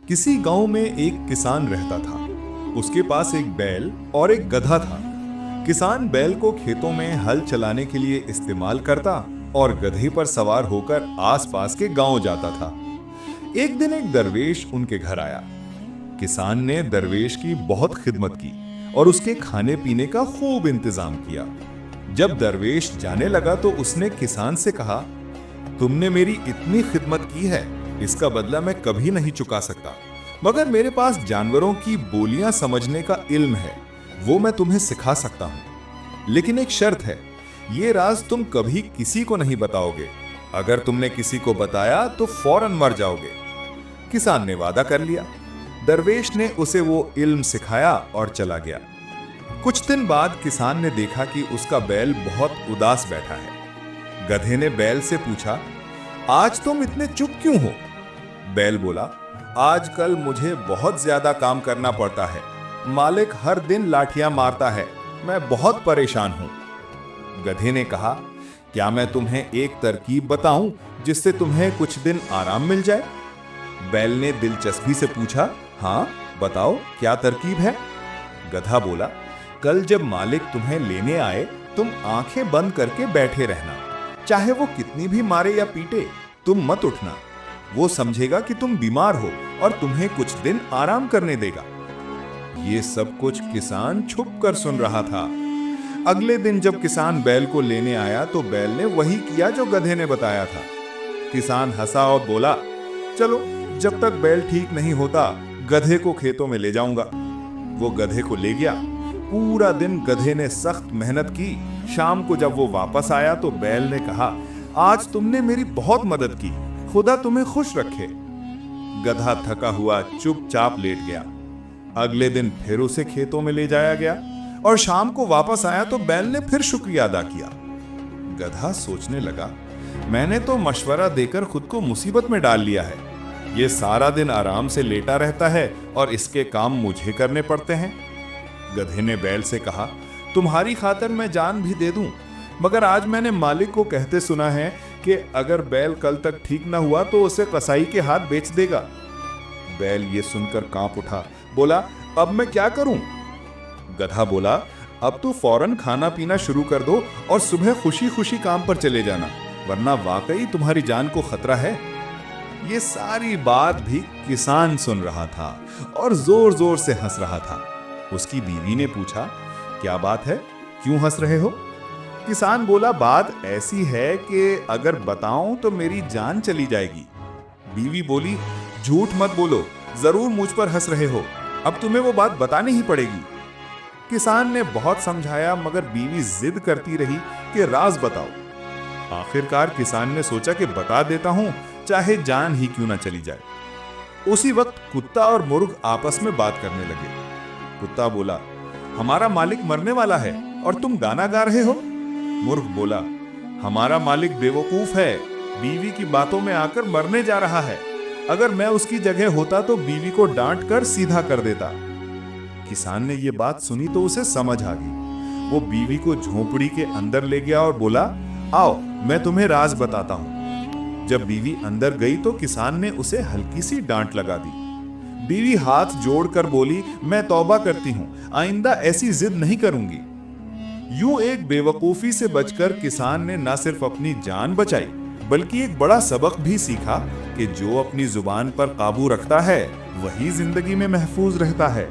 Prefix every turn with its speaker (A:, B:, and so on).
A: किसी गांव में एक किसान रहता था। उसके पास एक बैल और एक गधा था। किसान बैल को खेतों में हल चलाने के लिए इस्तेमाल करता और गधे पर सवार होकर आसपास के गांव जाता था। एक दिन एक दरवेश उनके घर आया। किसान ने दरवेश की बहुत खिदमत की और उसके खाने पीने का खूब इंतजाम किया। जब दरवेश जाने लगा तो उसने किसान से कहा, तुमने मेरी इतनी खिदमत की है, इसका बदला मैं कभी नहीं चुका सकता, मगर मेरे पास जानवरों की बोलियां समझने का इल्म है, वो मैं तुम्हें सिखा सकता हूं। लेकिन एक शर्त है, ये राज तुम कभी किसी को नहीं बताओगे। अगर तुमने किसी को बताया तो फौरन मर जाओगे। किसान ने वादा कर लिया। दरवेश ने उसे वो इल्म सिखाया और चला गया। कुछ दिन बाद किसान ने देखा कि उसका बैल बहुत उदास बैठा है। गधे ने बैल से पूछा, आज तुम इतने चुप क्यों हो? बैल बोला, आजकल मुझे बहुत ज्यादा काम करना पड़ता है। मालिक हर दिन लाठियां मारता है, मैं बहुत परेशान हूं। गधे ने कहा, क्या मैं तुम्हें एक तरकीब बताऊं जिससे तुम्हें कुछ दिन आराम मिल जाए? बैल ने दिलचस्पी से पूछा, हाँ बताओ, क्या तरकीब है? गधा बोला, कल जब मालिक तुम्हें लेने आए, तुम आंखें बंद करके बैठे रहना। चाहे वो कितनी भी मारे या पीटे, तुम मत उठना। वो समझेगा कि तुम बीमार हो और तुम्हें कुछ दिन आराम करने देगा। ये सब कुछ किसान छुप कर सुन रहा था। अगले दिन जब किसान बैल को लेने आया तो बैल ने वही किया जो गधे ने बताया था। किसान हंसा और बोला, चलो, जब तक बैल ठीक नहीं होता, गधे को खेतों में ले जाऊंगा। वो गधे को ले गया। पूरा दिन गधे ने सख्त मेहनत की। शाम को जब वो वापस आया तो बैल ने कहा, आज तुमने मेरी बहुत मदद की, खुदा तुम्हें खुश रखे। गधा थका हुआ चुपचाप लेट गया। अगले दिन फिर उसे खेतों में ले जाया गया और शाम को वापस आया तो बैल ने फिर शुक्रिया अदा किया। गधा सोचने लगा, मैंने तो मशवरा देकर खुद को मुसीबत में डाल लिया है। ये सारा दिन आराम से लेटा रहता है और इसके काम मुझे करने पड़ते हैं। गधे ने बैल से कहा, तुम्हारी खातिर मैं जान भी दे दूं, मगर आज मैंने मालिक को कहते सुना है कि अगर बैल कल तक ठीक ना हुआ तो उसे कसाई के हाथ बेच देगा। बैल ये सुनकर कांप उठा, बोला, अब मैं क्या करूं? गधा बोला, अब तो फौरन खाना पीना शुरू कर दो और सुबह खुशी खुशी काम पर चले जाना, वरना वाकई तुम्हारी जान को खतरा है। ये सारी बात भी किसान सुन रहा था और जोर जोर से हंस रहा था। उसकी बीवी ने पूछा, क्या बात है, क्यों हंस रहे हो? किसान बोला, बात ऐसी है कि अगर बताऊं तो मेरी जान चली जाएगी। बीवी बोली, झूठ मत बोलो, जरूर मुझ पर हंस रहे हो, अब तुम्हें वो बात बतानी ही पड़ेगी। किसान ने बहुत समझाया मगर बीवी जिद करती रही कि राज बताओ। आखिरकार किसान ने सोचा कि बता देता हूं, चाहे जान ही क्यों ना चली जाए। उसी वक्त कुत्ता और मुर्ग आपस में बात करने लगे। कुत्ता बोला, हमारा मालिक मरने वाला है और तुम गाना गा रहे हो। मुर्ग बोला, हमारा मालिक बेवकूफ है, बीवी की बातों में आकर मरने जा रहा है। अगर मैं उसकी जगह होता तो बीवी को डांट कर सीधा कर देता। किसान ने यह बात सुनी तो उसे समझ आ गई। वो बीवी को झोपड़ी के अंदर ले गया और बोला, आओ मैं तुम्हें राज बताता हूं। जब बीवी अंदर गई तो किसान ने उसे हल्की सी डांट लगा दी। बीवी हाथ जोड़कर बोली, मैं तौबा करती हूं, आइंदा ऐसी जिद नहीं करूंगी। यूं एक बेवकूफी से बचकर किसान ने न सिर्फ अपनी जान बचाई बल्कि एक बड़ा सबक भी सीखा कि जो अपनी जुबान पर काबू रखता है वही जिंदगी में महफूज रहता है।